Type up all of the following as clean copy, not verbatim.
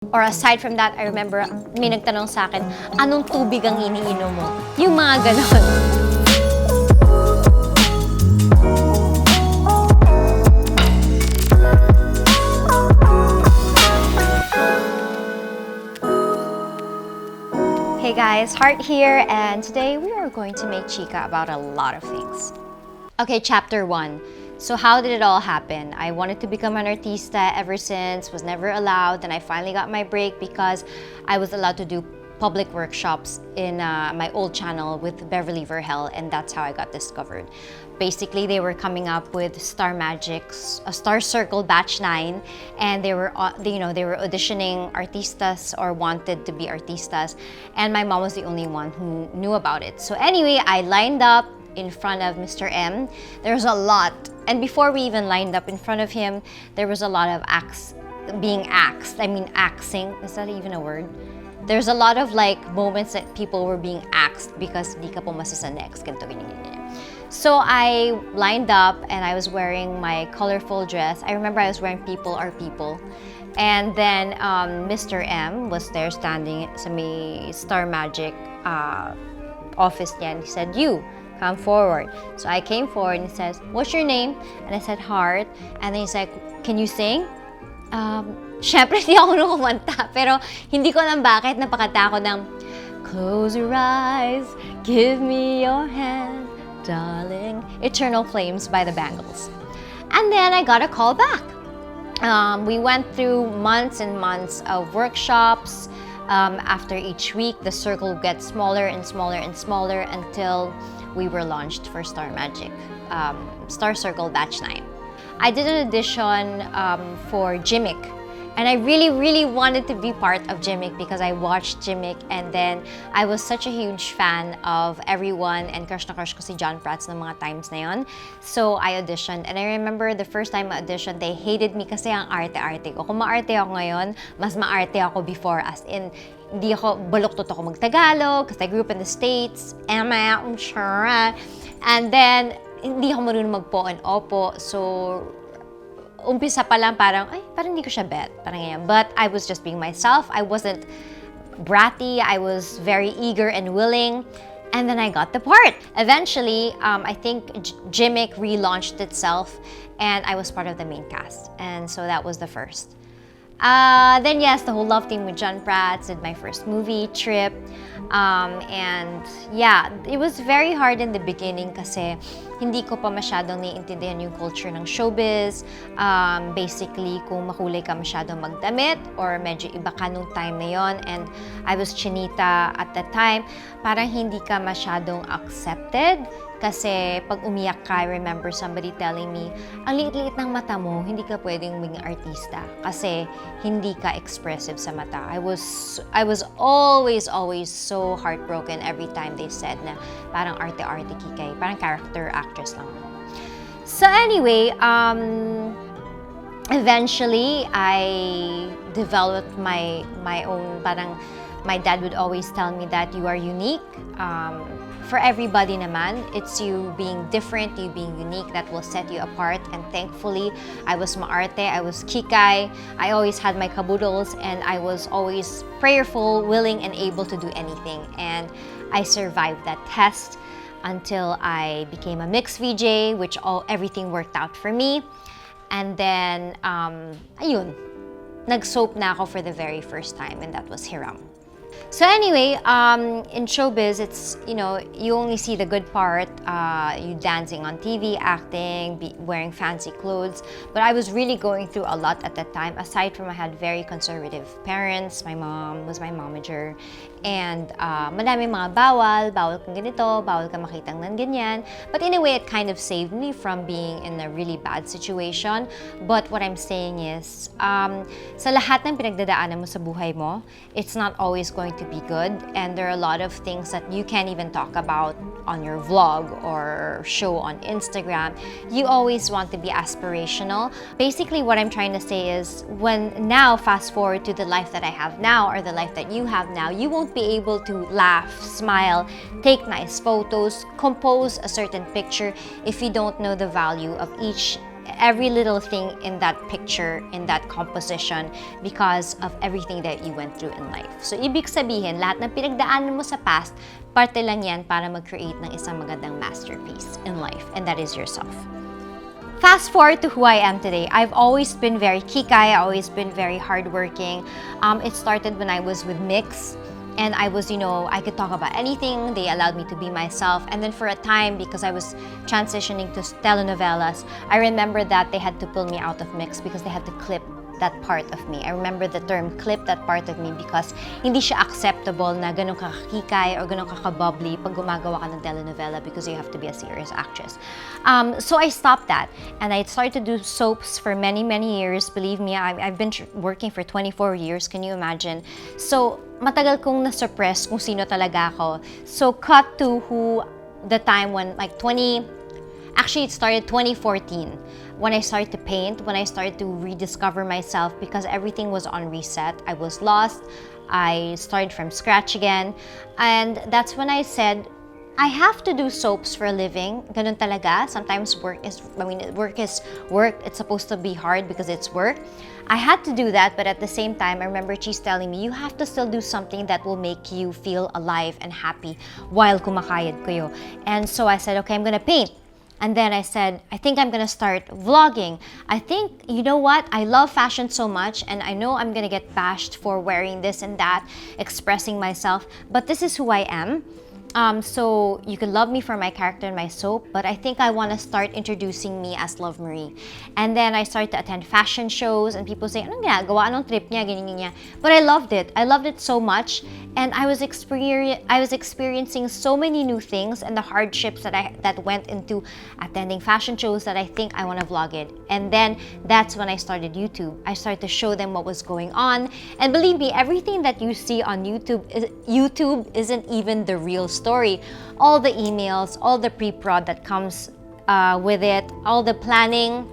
Or aside from that, I remember may nagtanong sa akin, anong tubig ang iniinom mo? Yung mga ganon. Hey guys, Heart here, and today we are going to make chika about a lot of things. Okay, chapter 1. So how did it all happen? I wanted to become an artista ever since, was never allowed, and I finally got my break because I was allowed to do public workshops in my old channel with Beverly Verhel, and that's how I got discovered. Basically, they were coming up with Star Magic's Star Circle Batch 9, and they were auditioning artistas or wanted to be artistas, and my mom was the only one who knew about it. So anyway, I lined up in front of Mr. M. There was a lot, and before we even lined up in front of him, there was a lot of axing. Is that even a word? There's a lot of like moments that people were being axed because di ka pumasa sa next, ganito, ganyan. So I lined up and I was wearing my colorful dress. I remember I was wearing People Are People. And then Mr. M was there standing sa may Star Magic office niya, and he said, "You, come forward." So I came forward and he says, "What's your name?" And I said, "Heart." And then he's like, "Can you sing?" Syempre, hindi ako kumanta. Pero hindi ko alam bakit napakatako ng "Close your eyes, give me your hand, darling." Eternal Flames by the Bangles. And then I got a call back. We went through months and months of workshops. After each week, the circle would get smaller and smaller and smaller until we were launched for Star Magic, Star Circle Batch 9. I did an audition for Jimmick, and I really wanted to be part of Jimmick because I watched Jimmick, and then I was such a huge fan of everyone, and crush na crush ko si John Prats ng mga times na yon. So I auditioned, and I remember the first time I auditioned, they hated me kasi ang arte-arte ko. Kung maarte ako ngayon, mas maarte ako before, as in, hindi ako, baluktot ako mag-Tagalog because I grew up in the States. And then, hindi ako marunong mag-po and opo. So, umpisa pa lang parang hindi ko siya bet. Parang ganyan. But I was just being myself. I wasn't bratty. I was very eager and willing. And then I got the part. Eventually, I think Jimmick relaunched itself, and I was part of the main cast. And so that was the first. Then yes, the whole love team with John Prats, did my first movie trip. And yeah, it was very hard in the beginning kasi hindi ko pa masyadong naiintindihan yung culture ng showbiz. Basically, kung mahulay ka masyadong magdamit or medyo iba ka nung time na yon, and I was chinita at that time, parang hindi ka masyadong accepted. Kasi pag umiyak ka, I remember somebody telling me, ang liit-liit ng mata mo, hindi ka pwedeng maging artista kasi hindi ka expressive sa mata. I was always so heartbroken every time they said na parang arte-arte kikay, parang character actress lang. So anyway, eventually I developed my own, parang my dad would always tell me that you are unique. For everybody naman, it's you being different, you being unique that will set you apart. And thankfully, I was maarte, I was kikay, I always had my kaboodles, and I was always prayerful, willing, and able to do anything. And I survived that test until I became a mixed VJ, which everything worked out for me. And then, ayun, nag-soap na ako for the very first time, and that was Hiram. So anyway, in showbiz, it's, you only see the good part, you dancing on TV, acting, wearing fancy clothes. But I was really going through a lot at that time. Aside from I had very conservative parents, my mom was my momager, and madaming mga bawal kang ganito, bawal ka makitang nan ganyan. But in a way, it kind of saved me from being in a really bad situation. But what I'm saying is, sa lahat ng pinagdadaanan mo sa buhay mo, it's not always going to be good, and there are a lot of things that you can't even talk about on your vlog or show on Instagram. You always want to be aspirational. Basically, what I'm trying to say is, when now fast forward to the life that I have now or the life that you have now, you won't be able to laugh, smile, take nice photos, compose a certain picture if you don't know the value of each every little thing in that picture, in that composition, because of everything that you went through in life. So, ibig sabihin, lahat ng pinagdaanan mo sa past, parte lang yan para mag-create ng isang magandang masterpiece in life, and that is yourself. Fast forward to who I am today. I've always been very kikay, I've always been very hardworking. It started when I was with Mix, and I was, I could talk about anything. They allowed me to be myself. And then for a time, because I was transitioning to telenovelas, I remember that they had to pull me out of Mix because they had to clip that part of me. I remember the term, clip that part of me, because hindi siya acceptable na ganun kakikay or ganun kakabubbly pag gumagawa ka ng telenovela because you have to be a serious actress. So I stopped that and I started to do soaps for many, many years. Believe me, I've been working for 24 years. Can you imagine? So matagal kong na-suppress kung sino talaga ako. So cut to the time when actually it started 2014. When I started to paint, when I started to rediscover myself, because everything was on reset. I was lost. I started from scratch again. And that's when I said, I have to do soaps for a living. Ganun talaga. Sometimes work is work. It's supposed to be hard because it's work. I had to do that, but at the same time, I remember she's telling me, you have to still do something that will make you feel alive and happy while kumakayod kayo. And so I said, okay, I'm gonna paint. And then I said, I think I'm gonna start vlogging. I think, you know what? I love fashion so much, and I know I'm gonna get bashed for wearing this and that, expressing myself, but this is who I am. So you can love me for my character in my soap, but I think I want to start introducing me as Love Marie. And then I started to attend fashion shows, and people say, anong ginagawa? Anong trip niya? Ganyan, ganyan. But I loved it. I loved it so much, and I was experiencing so many new things and the hardships that went into attending fashion shows that I think I want to vlog it. And then that's when I started YouTube. I started to show them what was going on, and believe me, everything that you see on YouTube isn't even the real story. All the emails, all the pre-prod that comes with it, all the planning,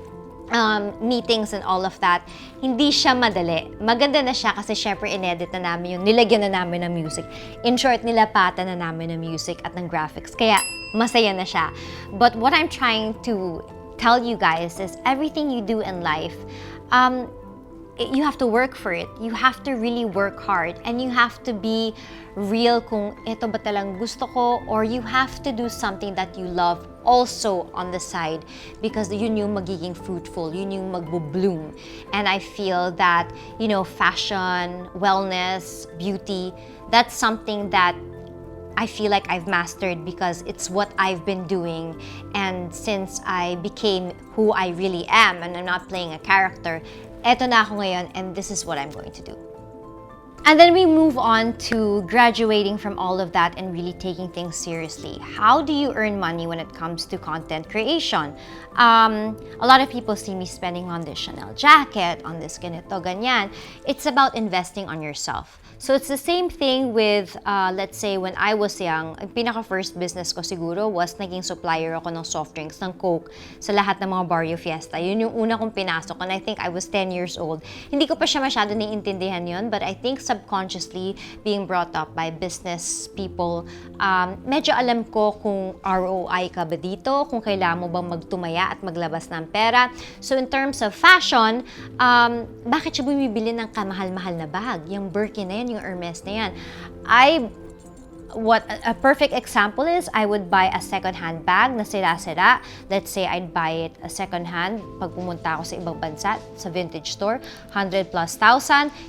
meetings and all of that, hindi siya madali. Maganda na siya kasi syempre inedit na namin yun, nilagyan na namin ng music. In short, nilapatan na namin ng music at ng graphics. Kaya masaya na siya. But what I'm trying to tell you guys is everything you do in life, you have to work for it. You have to really work hard, and you have to be real kung ito ba talang gusto ko, or you have to do something that you love also on the side, because yun yung magiging fruitful, yun yung magbo-bloom. And I feel that, fashion, wellness, beauty, that's something that I feel like I've mastered because it's what I've been doing. And since I became who I really am, and I'm not playing a character, eto na ako ngayon, and this is what I'm going to do. And then we move on to graduating from all of that and really taking things seriously. How do you earn money when it comes to content creation? A lot of people see me spending on this Chanel jacket, on this ganito, ganyan. It's about investing on yourself. So it's the same thing with, let's say, when I was young, ang pinaka-first business ko siguro was naging supplier ako ng soft drinks, ng Coke, sa lahat ng mga Barrio Fiesta. Yun yung una kong pinasok, and I think I was 10 years old. Hindi ko pa siya masyado naiintindihan yun, but I think subconsciously, being brought up by business people, medyo alam ko kung ROI ka ba dito, kung kailangan mo bang magtumaya at maglabas ng pera. So in terms of fashion, bakit siya bumibili ng kamahal-mahal na bag? Yung Birkin na yan, yung Hermes na yan. What a perfect example is, I would buy a second-hand bag na sira-sira. Let's say I'd buy it a second-hand pag pumunta ako sa ibang bansa, sa vintage store, 100,000+,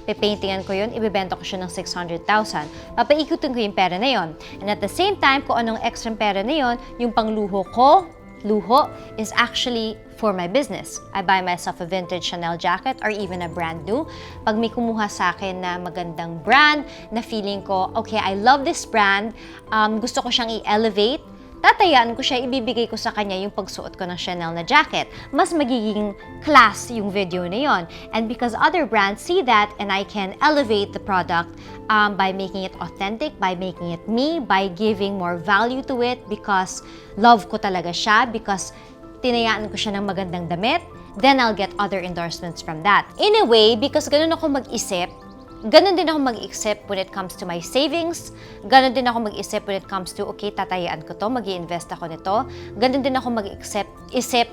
pipaintingan ko yun, ibibenta ko siya ng 600,000. Papaikutin ko yung pera na yun. And at the same time, kung anong extra pera na yun, yung pangluho ko, luho is actually for my business. I buy myself a vintage Chanel jacket or even a brand new. Pag may kumuha sa akin na magandang brand, na feeling ko, okay, I love this brand, gusto ko siyang i-elevate, tatayaan ko siya, ibibigay ko sa kanya yung pagsuot ko ng Chanel na jacket. Mas magiging class yung video na yon. And because other brands see that, and I can elevate the product by making it authentic, by making it me, by giving more value to it, because love ko talaga siya, because tinayaan ko siya ng magandang damit, then I'll get other endorsements from that. In a way, because ganun ako mag-isip, Ganon din ako mag-isip when it comes to my savings. Ganon din ako mag-isip when it comes to, okay, tatayaan ko to, mag-i-invest ako nito. Ganon din ako mag-isip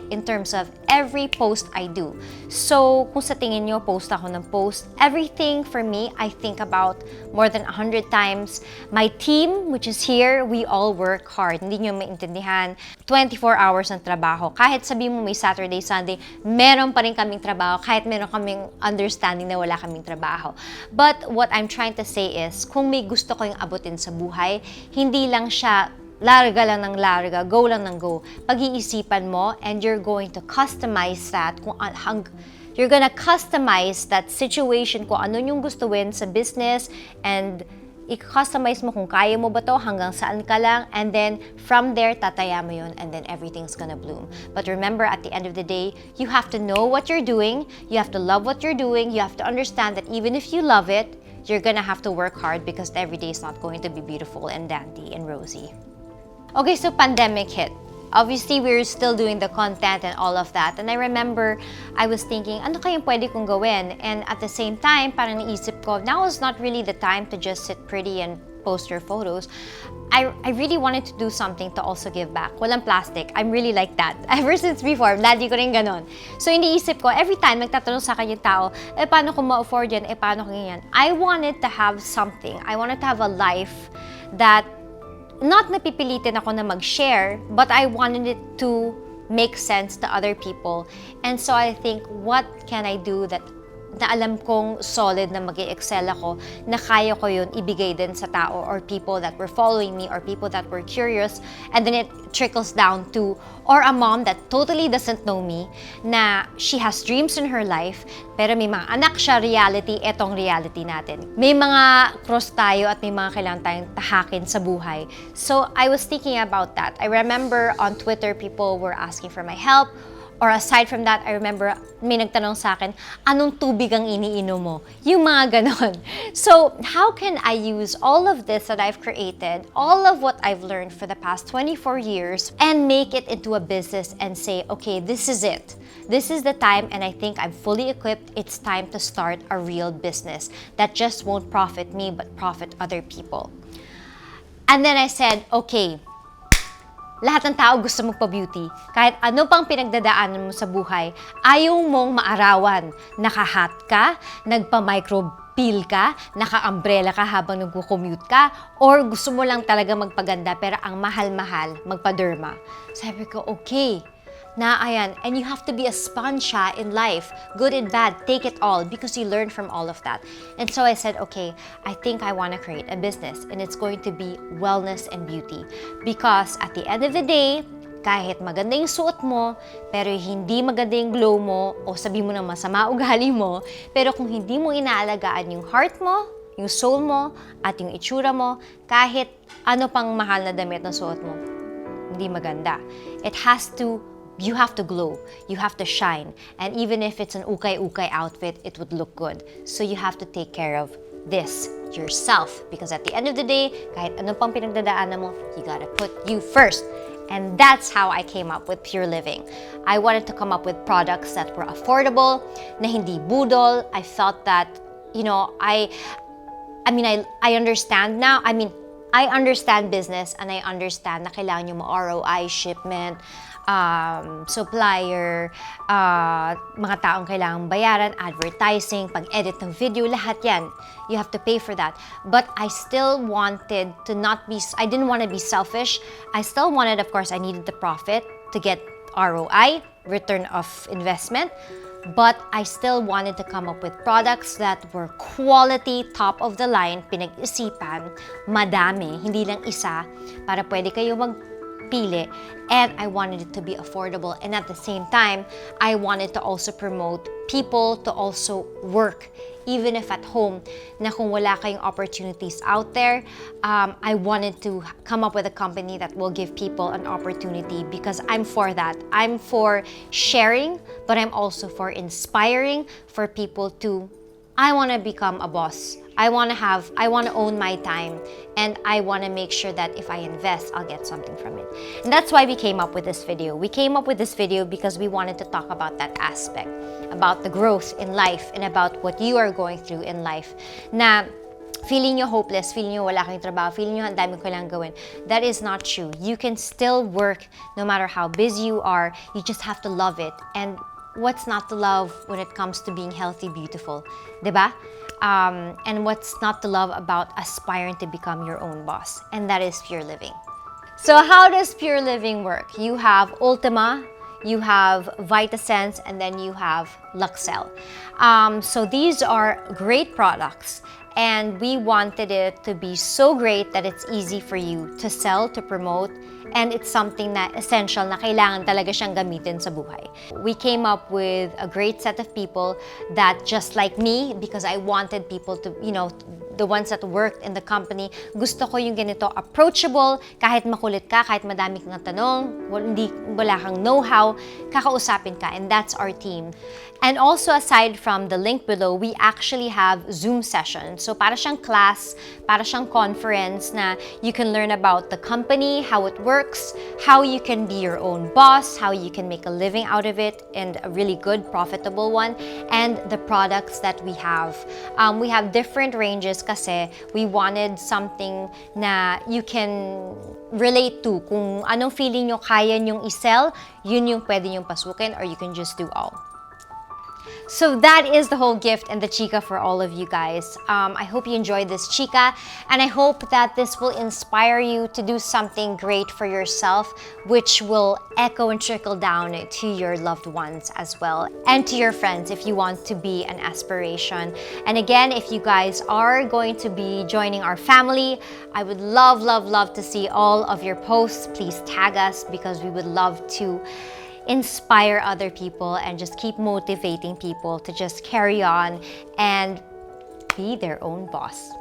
in terms of every post I do. So, kung sa tingin nyo, post ako ng post, everything for me, I think about more than 100 times. My team, which is here, we all work hard. Hindi nyo maintindihan. 24 hours ng trabaho. Kahit sabi mo may Saturday, Sunday, meron pa rin kaming trabaho. Kahit meron kaming understanding na wala kaming trabaho. But what I'm trying to say is, kung may gusto ko yung abutin sa buhay, hindi lang siya larga lang ng larga, go lang ng go. Pag-iisipan mo and you're going to customize that you're gonna customize that situation kung ano yung gustuin sa business and i-customize mo kung kaya mo ba to, hanggang saan ka lang, and then from there, tataya mo yun, and then everything's gonna bloom. But remember, at the end of the day, you have to know what you're doing, you have to love what you're doing, you have to understand that even if you love it, you're gonna have to work hard because every day is not going to be beautiful and dandy and rosy. Okay, so pandemic hit. Obviously, we're still doing the content and all of that. And I remember, I was thinking, ano kayang pwede kong gawin? And at the same time, parang naisip ko, now is not really the time to just sit pretty and post your photos. I really wanted to do something to also give back. Walang plastic. I'm really like that. Ever since before, lagi ko rin ganon. So, iniisip ko, every time nagtatanong sa akin yung tao, paano ko ma-afford yan? Paano ko ganyan? I wanted to have something. I wanted to have a life that not napipilitin ako na mag-share, but I wanted it to make sense to other people. And so I think, what can I do that na alam kong solid na mag-i-excel ako, na kaya ko yun ibigay din sa tao or people that were following me or people that were curious, and then it trickles down to, or a mom that totally doesn't know me, na she has dreams in her life, pero may mga anak siya, reality, etong reality natin. May mga cross tayo at may mga kailangan tayong tahakin sa buhay. So I was thinking about that. I remember on Twitter, people were asking for my help. Or aside from that, I remember may nagtanong sa akin, anong tubig ang iniinom mo? Yung mga ganon. So, how can I use all of this that I've created, all of what I've learned for the past 24 years, and make it into a business and say, okay, this is it. This is the time, and I think I'm fully equipped. It's time to start a real business that just won't profit me, but profit other people. And then I said, okay, lahat ng tao gusto magpa-beauty. Kahit ano pang pinagdadaanan mo sa buhay, ayaw mong maarawan. Naka-hat ka, nagpa-micropeel ka, naka-umbrella ka habang nagko-commute ka, or gusto mo lang talaga magpaganda pero ang mahal-mahal, magpa-derma. Sabi ko, okay. Na ayan, and you have to be a sponge in life, good and bad, take it all because you learn from all of that. And so I said, okay, I think I want to create a business and it's going to be wellness and beauty, because at the end of the day, kahit maganda yung suot mo, pero hindi maganda yung glow mo, o sabi mo na masama ugali mo, pero kung hindi mo inaalagaan yung heart mo, yung soul mo, at yung itsura mo, kahit ano pang mahal na damit na suot mo, hindi maganda. You have to glow, you have to shine, and even if it's an ukay-ukay outfit, it would look good. So you have to take care of this yourself, because at the end of the day, kahit ano pang pinagdadaanan mo, you gotta put you first. And that's how I came up with Pure Living. I wanted to come up with products that were affordable, na hindi budol. I felt that, I understand now. I understand business, and I understand na kailangan nyo ROI, shipment, supplier, mga taong kailangang bayaran, advertising, pag-edit ng video, lahat yan. You have to pay for that. But I still wanted to I didn't want to be selfish. I still wanted, of course, I needed the profit to get ROI, return of investment. But I still wanted to come up with products that were quality, top of the line, pinag-isipan, madami, hindi lang isa, para pwede kayo magpili. And I wanted it to be affordable. And at the same time, I wanted to also promote people to also work, even if at home, na kung wala kayong opportunities out there, I wanted to come up with a company that will give people an opportunity, because I'm for that. I'm for sharing, but I'm also for inspiring for people to, I want to become a boss. I want to own my time, and I want to make sure that if I invest, I'll get something from it. And that's why we came up with this video. We came up with this video because we wanted to talk about that aspect, about the growth in life and about what you are going through in life. Na feeling nyo hopeless, feeling nyo wala kayong trabaho, feeling nyo ang dami ko lang gawin. That is not true. You can still work no matter how busy you are. You just have to love it. And what's not to love when it comes to being healthy, beautiful? Diba? And what's not to love about aspiring to become your own boss? And that is pure living. So how does pure living work? You have Ultima, you have VitaSense, and then you have Luxel. So these are great products. And we wanted it to be so great that it's easy for you to sell, to promote, and it's something na essential na kailangan talaga siyang gamitin sa buhay. We came up with a great set of people that just like me, because I wanted people to, the ones that worked in the company, gusto ko yung ganito, approachable, kahit makulit ka, kahit madami kang tanong, wala kang know-how, kakausapin ka, and that's our team. And also, aside from the link below, we actually have Zoom sessions. So para siyang class, para siyang conference na you can learn about the company, how it works, how you can be your own boss, how you can make a living out of it, and a really good, profitable one, and the products that we have. We have different ranges kasi we wanted something na you can relate to. Kung anong feeling nyo kaya nyong i-sell, yun yung pwede nyong pasukin, or you can just do all. So that is the whole gift and the chica for all of you guys. I hope you enjoyed this chica, and I hope that this will inspire you to do something great for yourself, which will echo and trickle down to your loved ones as well, and to your friends if you want to be an aspiration. And again, if you guys are going to be joining our family, I would love, love, love to see all of your posts. Please tag us, because we would love to inspire other people and just keep motivating people to just carry on and be their own boss.